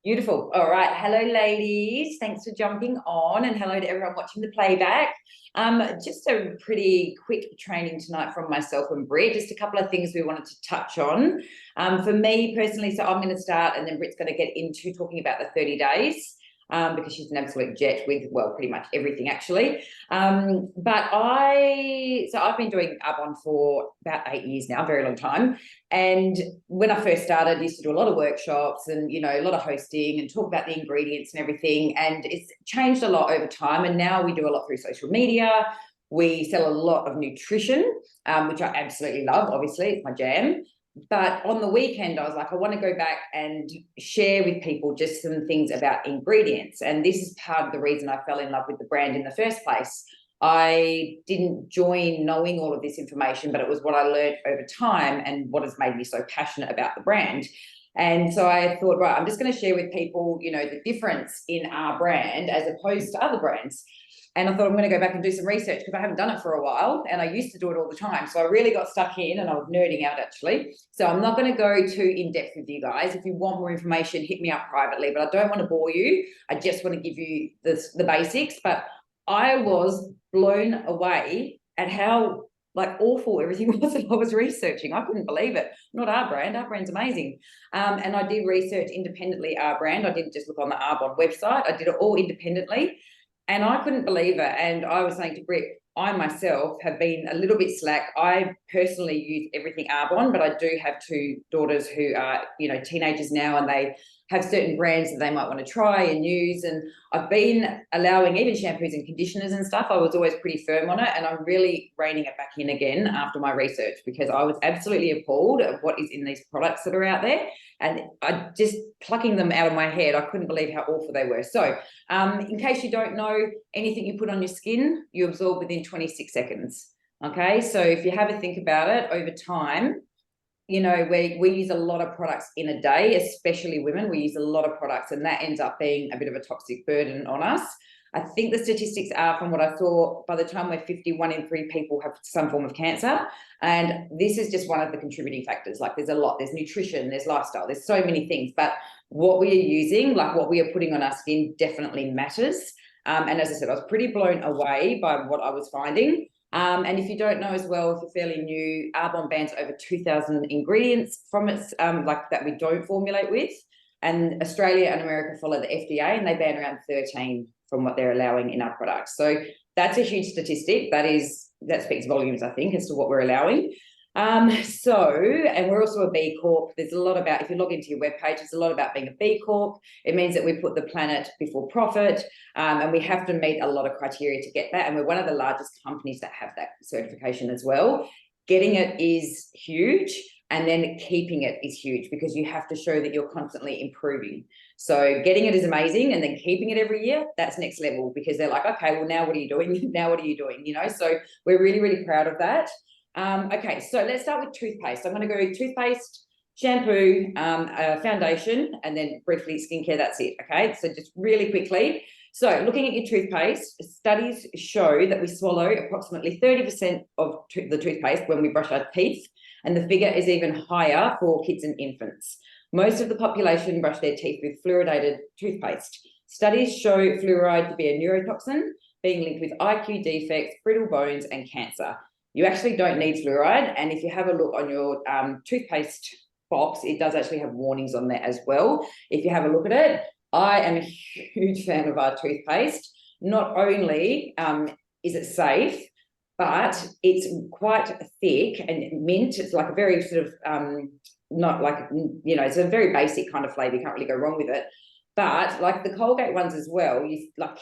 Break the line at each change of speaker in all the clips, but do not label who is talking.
Beautiful. All right. Hello, ladies. Thanks for jumping on, and hello to everyone watching the playback. Just a pretty quick training tonight from myself and Britt. Just a couple of things we wanted to touch on. For me personally, so I'm going to start, and then Britt's going to get into talking about the 30 days. Because she's an absolute jet with, well, pretty much everything actually. But I've been doing Arbonne for about 8 years now, a very long time. And when I first started, I used to do a lot of workshops and, a lot of hosting and talk about the ingredients and everything. And it's changed a lot over time. And now we do a lot through social media. We sell a lot of nutrition, which I absolutely love. Obviously, it's my jam. But on the weekend, I was like, I want to go back and share with people just some things about ingredients. And this is part of the reason I fell in love with the brand in the first place. I didn't join knowing all of this information, but it was what I learned over time and what has made me so passionate about the brand. And so I thought, right, I'm just going to share with people, the difference in our brand as opposed to other brands. And I thought I'm going to go back and do some research because I haven't done it for a while and I used to do it all the time. So I really got stuck in and I was nerding out actually. So I'm not going to go too in depth with you guys. If you want more information, hit me up privately, but I don't want to bore you. I just want to give you the basics. But I was blown away at how awful everything was that I was researching. I couldn't believe it. Not our brand. Our brand's amazing. And I did research independently our brand. I didn't just look on the Arbonne website. I did it all independently. And I couldn't believe it. And I was saying to Britt, I myself have been a little bit slack. I personally use everything Arbonne, but I do have two daughters who are, teenagers now, and they have certain brands that they might want to try and use. And I've been allowing even shampoos and conditioners and stuff. I was always pretty firm on it. And I'm really reining it back in again after my research because I was absolutely appalled at what is in these products that are out there. And I just plucking them out of my head, I couldn't believe how awful they were. So in case you don't know, anything you put on your skin, you absorb within 26 seconds. Okay, so if you have a think about it over time, we use a lot of products in a day, especially women. We use a lot of products, and that ends up being a bit of a toxic burden on us. I think the statistics are, from what I saw, by the time we're 50, 1 in 3 people have some form of cancer. And this is just one of the contributing factors. There's a lot, there's nutrition, there's lifestyle, there's so many things. But what we are using, what we are putting on our skin definitely matters. And as I said, I was pretty blown away by what I was finding. And if you don't know as well, if you're fairly new, Arbonne bans over 2,000 ingredients from its, that we don't formulate with. And Australia and America follow the FDA, and they ban around 13 from what they're allowing in our products. So that's a huge statistic. That speaks volumes, I think, as to what we're allowing. And we're also a B Corp. There's a lot about, if you log into your webpage, it's a lot about being a B Corp. It means that we put the planet before profit, and we have to meet a lot of criteria to get that. And we're one of the largest companies that have that certification as well. Getting it is huge. And then keeping it is huge because you have to show that you're constantly improving. So getting it is amazing, and then keeping it every year, that's next level, because they're like, okay, well, now what are you doing? Now what are you doing? So we're really, really proud of that. Okay, so let's start with toothpaste. I'm going to go toothpaste, shampoo, foundation, and then briefly skincare. That's it. Okay, so just really quickly. So looking at your toothpaste, studies show that we swallow approximately 30% of the toothpaste when we brush our teeth. And the figure is even higher for kids and infants. Most of the population brush their teeth with fluoridated toothpaste. Studies show fluoride to be a neurotoxin, being linked with IQ defects, brittle bones, and cancer. You actually don't need fluoride. And if you have a look on your toothpaste box, it does actually have warnings on there as well. If you have a look at it, I am a huge fan of our toothpaste. Not only is it safe, but it's quite thick and mint. It's like a very sort of, it's a very basic kind of flavour. You can't really go wrong with it. But like the Colgate ones as well,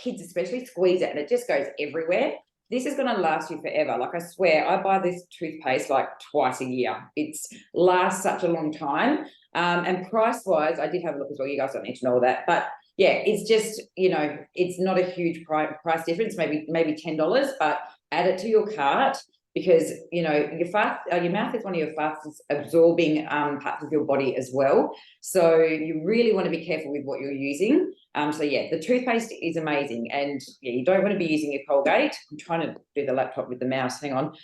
kids especially squeeze it and it just goes everywhere. This is going to last you forever. I swear, I buy this toothpaste twice a year. It lasts such a long time. And price-wise, I did have a look as well. You guys don't need to know all that. But yeah, it's just, it's not a huge price difference, maybe $10, but add it to your cart because, your mouth is one of your fastest absorbing parts of your body as well. So you really want to be careful with what you're using. So yeah, the toothpaste is amazing. And yeah, you don't want to be using your Colgate. I'm trying to do the laptop with the mouse. Hang on.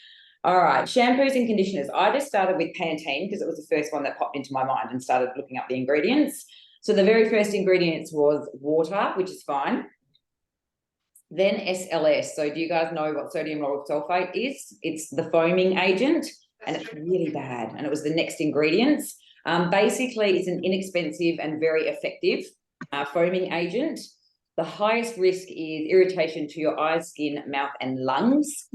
All right, shampoos and conditioners. I just started with Pantene because it was the first one that popped into my mind and started looking up the ingredients. So the very first ingredients was water, which is fine. Then SLS. So do you guys know what sodium lauryl sulfate is? It's the foaming agent, and it's really bad. And it was the next ingredients. Basically, it's an inexpensive and very effective foaming agent. The highest risk is irritation to your eyes, skin, mouth, and lungs.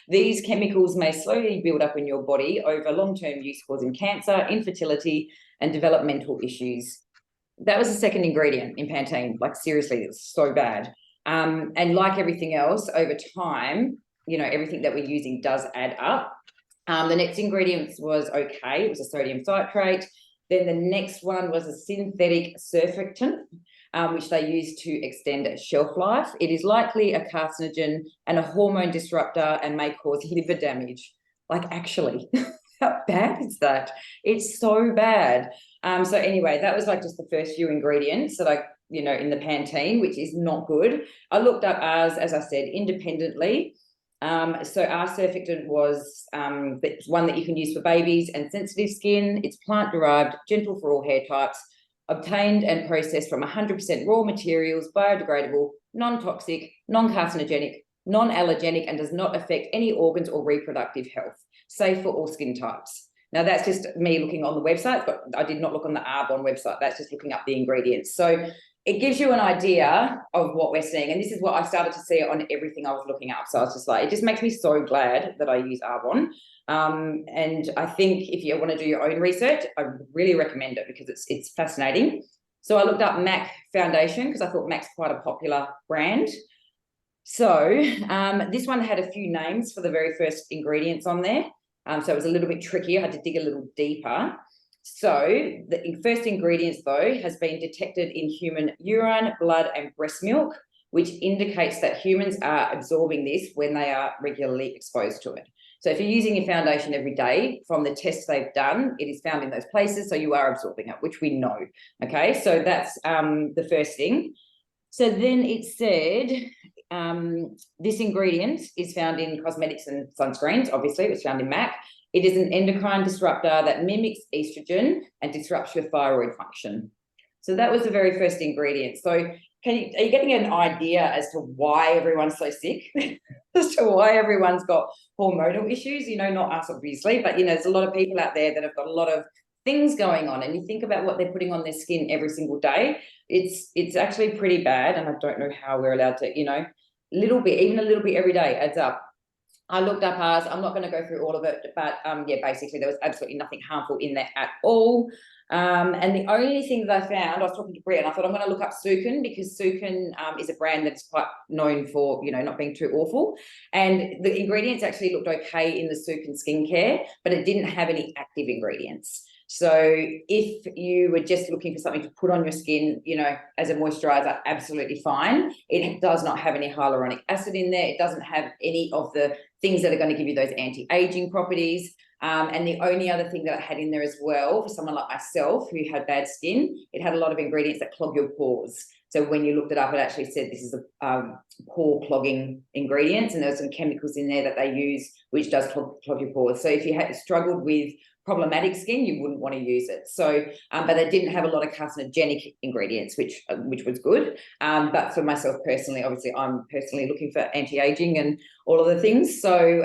These chemicals may slowly build up in your body over long-term use, causing cancer, infertility, and developmental issues. That was the second ingredient in Pantene. Like, seriously, it's so bad. And like everything else, over time, everything that we're using does add up. The next ingredient was okay. It was a sodium citrate. Then the next one was a synthetic surfactant, which they use to extend shelf life. It is likely a carcinogen and a hormone disruptor and may cause liver damage. Like, actually, how bad is that? It's so bad. So anyway, that was like just the first few ingredients that I, in the Pantene, which is not good. I looked up ours, as I said, independently. So our surfactant was one that you can use for babies and sensitive skin. It's plant-derived, gentle for all hair types, obtained and processed from 100% raw materials, biodegradable, non-toxic, non-carcinogenic, non-allergenic, and does not affect any organs or reproductive health. Safe for all skin types. Now, that's just me looking on the website, but I did not look on the Arbonne website. That's just looking up the ingredients. So it gives you an idea of what we're seeing. And this is what I started to see on everything I was looking up. So I was just like, it just makes me so glad that I use Arbonne. And I think if you want to do your own research, I really recommend it because it's fascinating. So I looked up MAC Foundation because I thought MAC's quite a popular brand. So this one had a few names for the very first ingredients on there. So it was a little bit tricky. I had to dig a little deeper. So the first ingredients, though, has been detected in human urine, blood, and breast milk, which indicates that humans are absorbing this when they are regularly exposed to it. So if you're using your foundation every day, from the tests they've done, it is found in those places, so you are absorbing it, which we know. Okay, so that's the first thing. So then it said this ingredient is found in cosmetics and sunscreens. Obviously, it was found in MAC. It is an endocrine disruptor that mimics estrogen and disrupts your thyroid function. So that was the very first ingredient. So are you getting an idea as to why everyone's so sick? As to why everyone's got hormonal issues? Not us, obviously, but, there's a lot of people out there that have got a lot of things going on, and you think about what they're putting on their skin every single day. It's actually pretty bad, and I don't know how we're allowed to, even a little bit every day adds up. I looked up ours. I'm not going to go through all of it, but yeah, basically there was absolutely nothing harmful in there at all. And the only thing that I found, I was talking to Brett, and I thought I'm going to look up Sukin because Sukin is a brand that's quite known for, not being too awful. And the ingredients actually looked okay in the Sukin skincare, but it didn't have any active ingredients. So if you were just looking for something to put on your skin, as a moisturizer, absolutely fine. It does not have any hyaluronic acid in there. It doesn't have any of the things that are going to give you those anti-aging properties. And the only other thing that it had in there as well, for someone like myself who had bad skin, it had a lot of ingredients that clog your pores. So when you looked it up, it actually said this is a pore clogging ingredients, and there's some chemicals in there that they use which does clog your pores. So if you had struggled with problematic skin, you wouldn't want to use it. So, but they didn't have a lot of carcinogenic ingredients, which was good. But for myself personally, obviously, I'm personally looking for anti-aging and all of the things. So,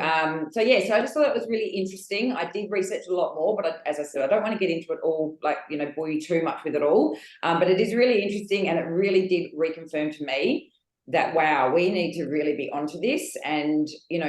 so yeah, so I just thought it was really interesting. I did research a lot more, but as I said, I don't want to get into it all, like, bore you too much with it all. But it is really interesting, and it really did reconfirm to me that, wow, we need to really be onto this, and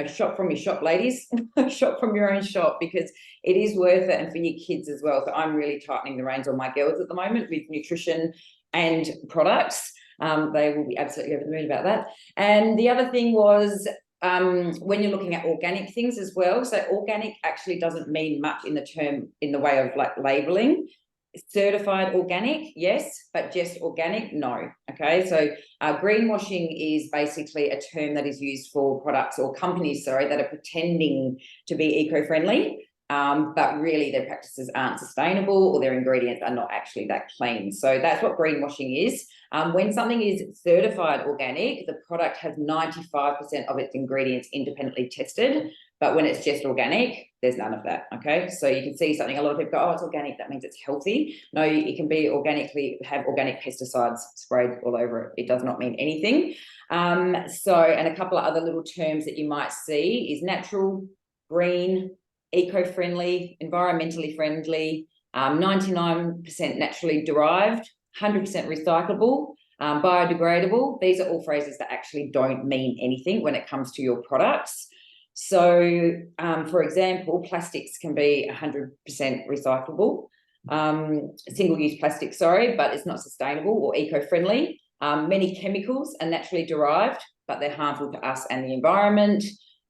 shop from your shop, ladies. Shop from your own shop, because it is worth it, and for your kids as well. So I'm really tightening the reins on my girls at the moment with nutrition and products. They will be absolutely over the moon about that. And the other thing was when you're looking at organic things as well. So organic actually doesn't mean much in the way of like labeling. Certified organic, yes, but just organic, no. Okay, so greenwashing is basically a term that is used for products or companies, that are pretending to be eco-friendly, but really their practices aren't sustainable, or their ingredients are not actually that clean. So that's what greenwashing is. When something is certified organic, the product has 95% of its ingredients independently tested But when it's just organic, there's none of that. Okay. So you can see something, a lot of people go, oh, it's organic, that means it's healthy. No, it can be organically, have organic pesticides sprayed all over it. It does not mean anything. And a couple of other little terms that you might see is natural, green, eco-friendly, environmentally friendly, 99% naturally derived, 100% recyclable, biodegradable. These are all phrases that actually don't mean anything when it comes to your products. So, for example, plastics can be 100% recyclable, single-use plastic, sorry, but it's not sustainable or eco-friendly. Many chemicals are naturally derived, but they're harmful to us and the environment.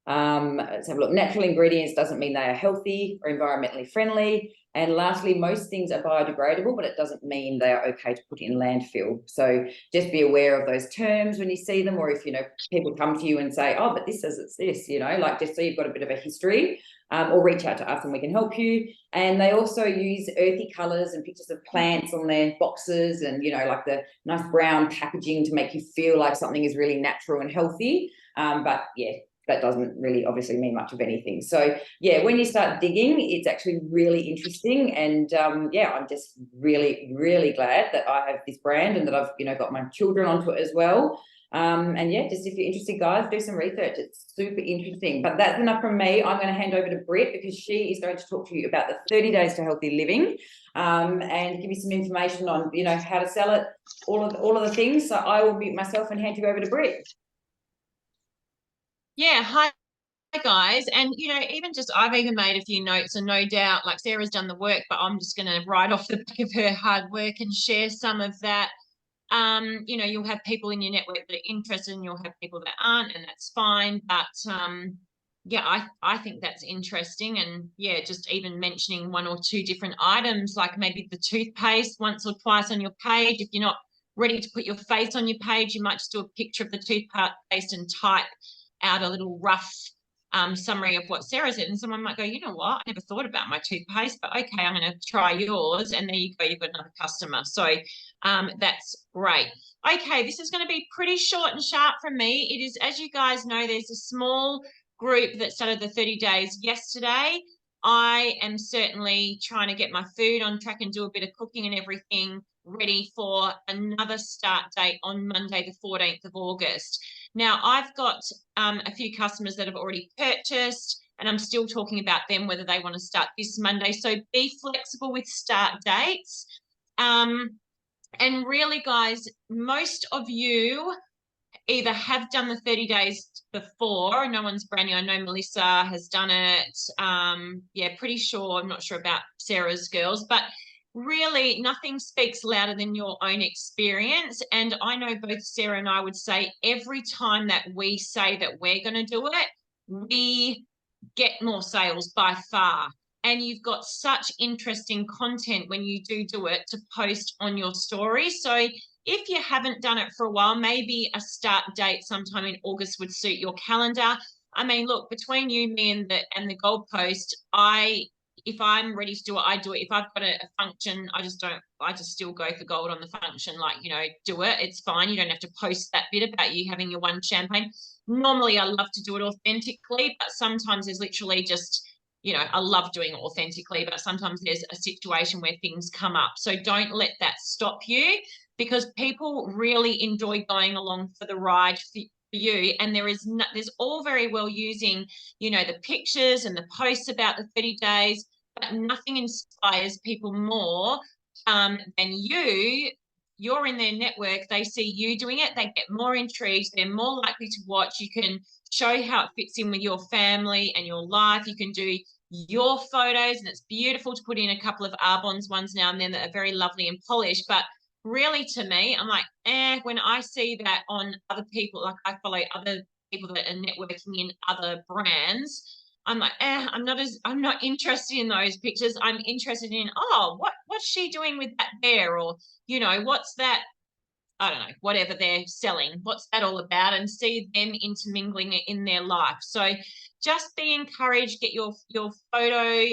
Let's have a look. Natural ingredients doesn't mean they are healthy or environmentally friendly. And lastly, most things are biodegradable, but it doesn't mean they are okay to put in landfill. So just be aware of those terms when you see them, or if, you know, people come to you and say, oh, but this says it's this, you know, like just so you've got a bit of a history, or reach out to us and we can help you. And they also use earthy colors and pictures of plants on their boxes and, you know, like the nice brown packaging to make you feel like something is really natural and healthy. But yeah, that doesn't really obviously mean much of anything. So yeah, when you start digging, it's actually really interesting. And yeah, I'm just really, really glad that I have this brand and that I've, you know, got my children onto it as well. And yeah, just if you're interested, guys, do some research. It's super interesting. But that's enough from me. I'm going to hand over to Britt because she is going to talk to you about the 30 Days to Healthy Living, and give you some information on, you know, how to sell it, all of the things. So I will mute myself and hand you over to Britt.
Yeah, hi guys. And you know, I've even made a few notes, and no doubt like Sarah's done the work, but I'm just going to write off the back of her hard work and share some of that. You know, you'll have people in your network that are interested and you'll have people that aren't, and that's fine. But yeah, I think that's interesting. And yeah, just even mentioning one or two different items, like maybe the toothpaste once or twice on your page. If you're not ready to put your face on your page, you might just do a picture of the toothpaste and type out a little rough summary of what Sarah said. And someone might go, you know what, I never thought about my toothpaste, but okay, I'm going to try yours. And there you go, you've got another customer. So that's great. Okay, this is going to be pretty short and sharp from me. It is, as you guys know, there's a small group that started the 30 days yesterday. I am certainly trying to get my food on track and do a bit of cooking and everything ready for another start date on Monday, the 14th of August. Now, I've got a few customers that have already purchased, and I'm still talking about them, whether they want to start this Monday. So be flexible with start dates. And really, guys, most of you either have done the 30 days before. No one's brand new. I know Melissa has done it. Yeah, pretty sure. I'm not sure about Sarah's girls, but really nothing speaks louder than your own experience. And I know both Sarah and I would say every time that we say that we're going to do it, we get more sales by far. And you've got such interesting content when you do it to post on your story. So if you haven't done it for a while, maybe a start date sometime in August would suit your calendar. I mean, look, between you, me, and the Gold Post, if I'm ready to do it, I do it. If I've got a function, I just still go for gold on the function, like, you know, do it. It's fine. You don't have to post that bit about you having your one champagne. Normally, I love to do it authentically, but sometimes there's literally just, you know, I love doing it authentically, but sometimes there's a situation where things come up. So don't let that stop you, because people really enjoy going along for the ride for you. And there's all very well using, you know, the pictures and the posts about the 30 days, but nothing inspires people more than you. You're in their network, they see you doing it, they get more intrigued, they're more likely to watch. You can show how it fits in with your family and your life. You can do your photos, and it's beautiful to put in a couple of Arbonne's ones now and then that are very lovely and polished. But really, to me, I'm like, when I see that on other people, like I follow other people that are networking in other brands, I'm like, I'm not interested in those pictures. I'm interested in, oh, what's she doing with that there? Or, you know, what's that? I don't know, whatever they're selling, what's that all about, and see them intermingling it in their life. So just be encouraged, get your photo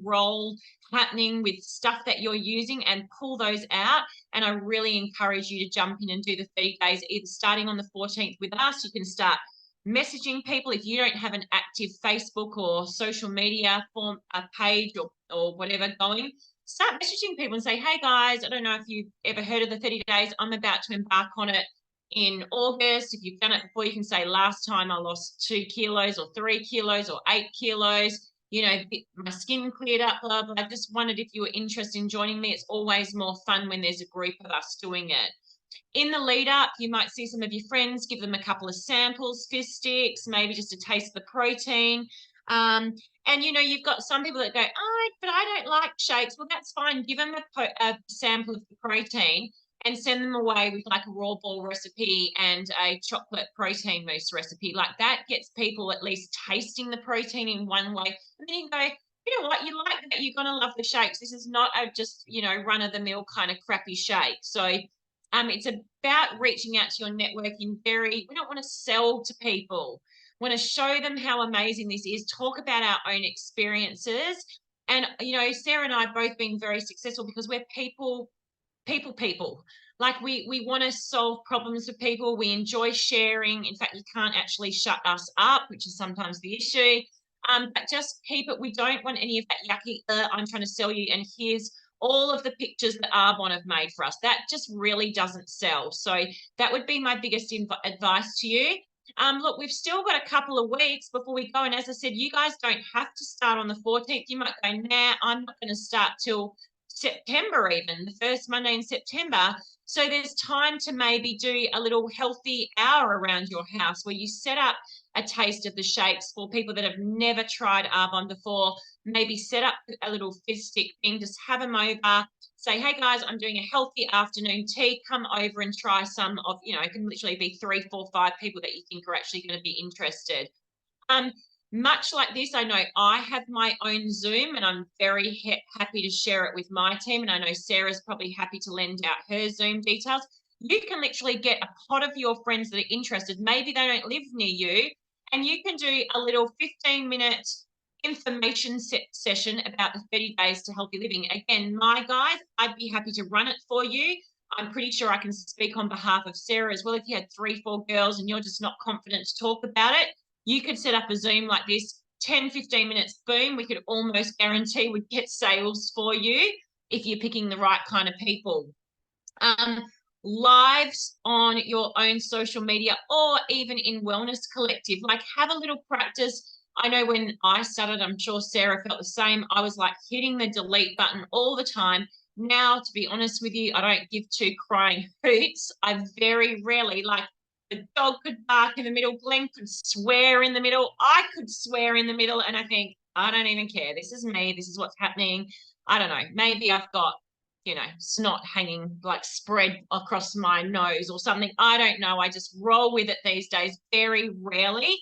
roll happening with stuff that you're using and pull those out. And I really encourage you to jump in and do the 30 days, either starting on the 14th with us. You can start messaging people. If you don't have an active Facebook or social media form, a page or whatever going, start messaging people and say, hey guys, I don't know if you've ever heard of the 30 days. I'm about to embark on it in August. If you've done it before, you can say last time I lost 2 kilos or 3 kilos or 8 kilos. You know, my skin cleared up, blah, blah. I just wondered if you were interested in joining me. It's always more fun when there's a group of us doing it. In the lead up, you might see some of your friends, give them a couple of samples, fizz sticks, maybe just a taste of the protein. And, you know, you've got some people that go, oh, but I don't like shakes. Well, that's fine. Give them a sample of the protein and send them away with like a raw ball recipe and a chocolate protein mousse recipe. Like that gets people at least tasting the protein in one way. And then you go, you know what, you like that, you're going to love the shakes. This is not a just, you know, run of the mill kind of crappy shake. So it's about reaching out to your networking. We don't want to sell to people. We want to show them how amazing this is, talk about our own experiences. And, you know, Sarah and I have both been very successful because we're people. Like we want to solve problems for people. We enjoy sharing. In fact, you can't actually shut us up, which is sometimes the issue. But just keep it. We don't want any of that yucky, I'm trying to sell you, and here's all of the pictures that Arbonne have made for us. That just really doesn't sell. So that would be my biggest advice to you. Look, we've still got a couple of weeks before we go. And as I said, you guys don't have to start on the 14th. You might go, nah, I'm not going to start till September, even the first Monday in September. So there's time to maybe do a little healthy hour around your house where you set up a taste of the shakes for people that have never tried Arbonne before. Maybe set up a little fizz stick thing, just have them over, say, hey guys, I'm doing a healthy afternoon tea, come over and try some of, you know, it can literally be 3, 4, 5 people that you think are actually going to be interested. Much like this, I know I have my own Zoom and I'm very happy to share it with my team. And I know Sarah's probably happy to lend out her Zoom details. You can literally get a pot of your friends that are interested. Maybe they don't live near you, and you can do a little 15-minute information session about the 30 days to healthy living. Again, my guys, I'd be happy to run it for you. I'm pretty sure I can speak on behalf of Sarah as well. If you had 3, 4 girls and you're just not confident to talk about it, you could set up a Zoom like this, 10, 15 minutes, boom, we could almost guarantee we'd get sales for you if you're picking the right kind of people. Lives on your own social media or even in Wellness Collective, like have a little practice. I know when I started, I'm sure Sarah felt the same. I was like hitting the delete button all the time. Now, to be honest with you, I don't give 2 crying hoots. I very rarely, like, the dog could bark in the middle, Glenn could swear in the middle, I could swear in the middle, and I think, I don't even care. This is me. This is what's happening. I don't know. Maybe I've got, you know, snot hanging like spread across my nose or something. I don't know. I just roll with it these days, very rarely,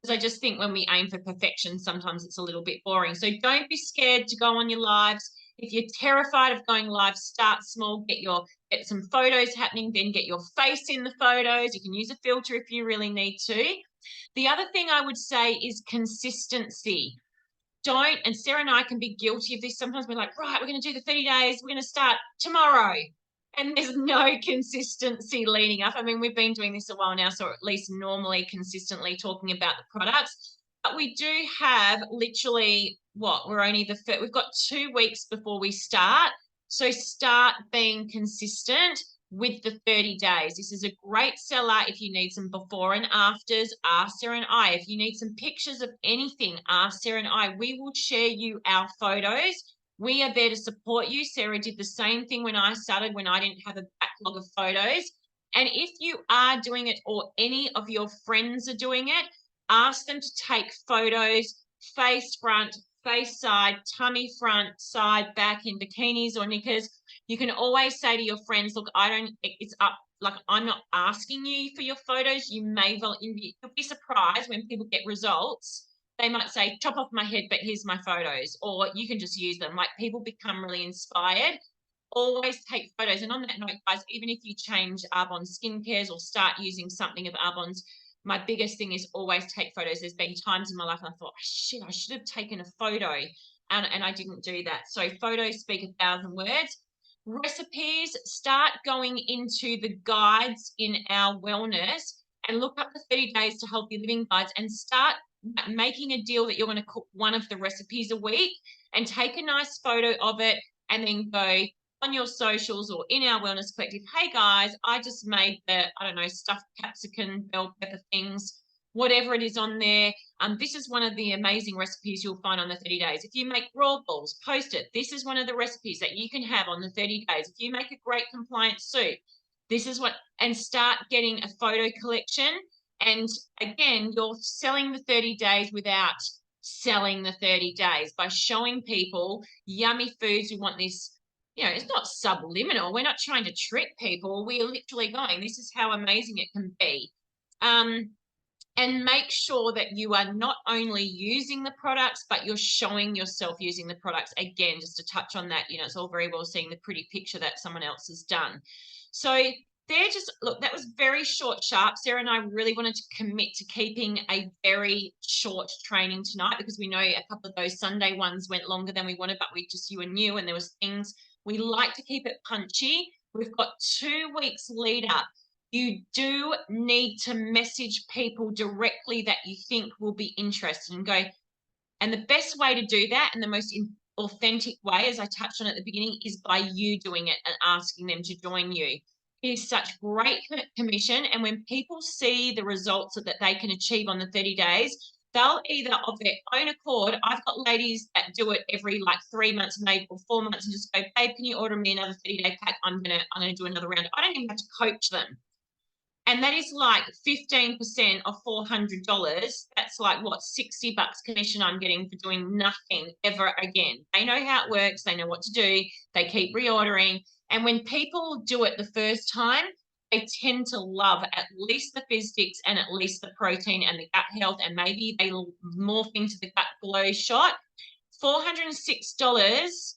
because I just think when we aim for perfection, sometimes it's a little bit boring. So don't be scared to go on your lives. If you're terrified of going live, start small, get some photos happening, then get your face in the photos. You can use a filter if you really need to. The other thing I would say is consistency. Don't, and Sarah and I can be guilty of this. Sometimes we're like, right, we're going to do the 30 days. We're going to start tomorrow. And there's no consistency leading up. I mean, we've been doing this a while now, so at least normally consistently talking about the products. But we do have literally we've got 2 weeks before we start. So start being consistent with the 30 days. This is a great seller. If you need some before and afters, ask Sarah and I. If you need some pictures of anything, ask Sarah and I. We will share you our photos. We are there to support you. Sarah did the same thing when I started, when I didn't have a backlog of photos. And if you are doing it or any of your friends are doing it, ask them to take photos, face front, face side, tummy front, side, back in bikinis or knickers. You can always say to your friends, look, it's up, like I'm not asking you for your photos. You'll be surprised when people get results. They might say, chop off my head, but here's my photos, or you can just use them. Like people become really inspired. Always take photos. And on that note, guys, even if you change Arbonne skincares or start using something of Arbonne's, my biggest thing is always take photos. There's been times in my life I thought, shit, I should have taken a photo, and I didn't do that. So photos speak 1,000 words. Recipes, start going into the guides in our wellness and look up the 30 days to healthy living guides and start making a deal that you're going to cook one of the recipes a week, and take a nice photo of it and then go on your socials or in our wellness collective. Hey guys, I just made the, I don't know, stuffed capsicum, bell pepper things, whatever it is on there. This is one of the amazing recipes you'll find on the 30 days. If you make raw balls, post it. This is one of the recipes that you can have on the 30 days. If you make a great compliant soup, this is what, and start getting a photo collection. And again, you're selling the 30 days without selling the 30 days by showing people yummy foods. We want this, it's not subliminal. We're not trying to trick people. We are literally going, this is how amazing it can be. And make sure that you are not only using the products, but you're showing yourself using the products. Again, just to touch on that, it's all very well seeing the pretty picture that someone else has done. So they're just, look, that was very short, sharp. Sarah and I really wanted to commit to keeping a very short training tonight, because we know a couple of those Sunday ones went longer than we wanted, but you were new and there was things. We like to keep it punchy. We've got 2 weeks lead up. You do need to message people directly that you think will be interested, and go. And the best way to do that, and the most authentic way, as I touched on at the beginning, is by you doing it and asking them to join you. It is such great commission. And when people see the results that they can achieve on the 30 days, they'll either of their own accord. I've got ladies that do it every 3 months, maybe, or 4 months, and just go, babe, can you order me another 30-day pack? I'm gonna do another round. I don't even have to coach them. And that is 15% of $400. That's what, $60 commission I'm getting for doing nothing ever again. They know how it works. They know what to do. They keep reordering. And when people do it the first time, they tend to love at least the phys sticks and at least the protein and the gut health, and maybe they morph into the gut glow shot. $406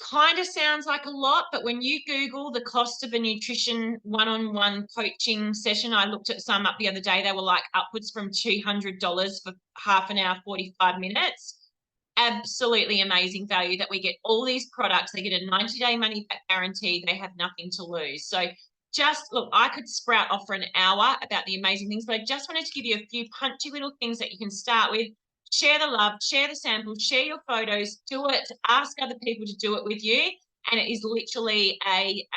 kind of sounds like a lot, but when you Google the cost of a nutrition one-on-one coaching session, I looked at some up the other day, they were upwards from $200 for half an hour, 45 minutes. Absolutely amazing value that we get all these products. They get a 90-day money back guarantee. They have nothing to lose. So just look, I could sprout off for an hour about the amazing things, but I just wanted to give you a few punchy little things that you can start with. Share the love, share the samples, share your photos, do it, ask other people to do it with you. And it is literally a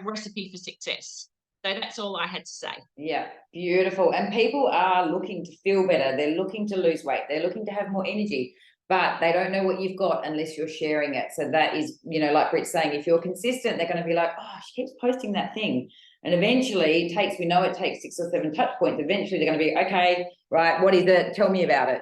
recipe for success. So that's all I had to say.
Yeah, beautiful. And people are looking to feel better. They're looking to lose weight. They're looking to have more energy, but they don't know what you've got unless you're sharing it. So that is, like Britt's saying, if you're consistent, they're going to be like, oh, she keeps posting that thing. And eventually we know it takes 6 or 7 touch points. Eventually they're going to be, okay, right, what is it? Tell me about it,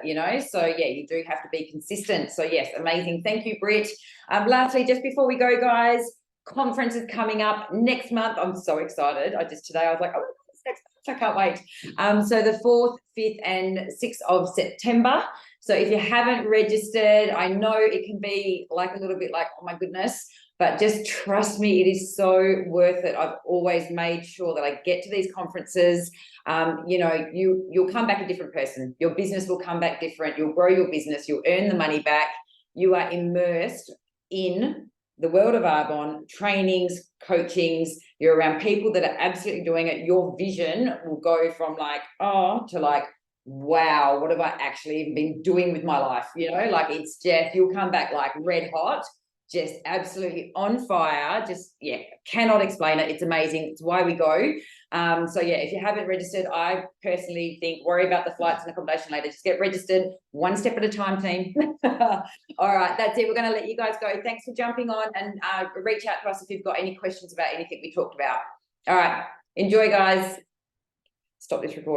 So yeah, you do have to be consistent. So yes, amazing. Thank you, Britt. Lastly, just before we go, guys, conference is coming up next month. I'm so excited. Today I was like, oh, it's next month. I can't wait. So the 4th, 5th, and 6th of September. So if you haven't registered, I know it can be a little bit oh my goodness, but just trust me, it is so worth it. I've always made sure that I get to these conferences. You'll come back a different person. Your business will come back different. You'll grow your business. You'll earn the money back. You are immersed in the world of Arbonne, trainings, coachings. You're around people that are absolutely doing it. Your vision will go from oh to wow, what have I actually been doing with my life? It's just, you'll come back red hot, just absolutely on fire. Just, yeah, cannot explain it. It's amazing. It's why we go. So yeah, if you haven't registered, I personally think worry about the flights and accommodation later. Just get registered, one step at a time, team. All right, that's it. We're going to let you guys go. Thanks for jumping on, and reach out to us if you've got any questions about anything we talked about. All right, enjoy, guys. Stop this recording.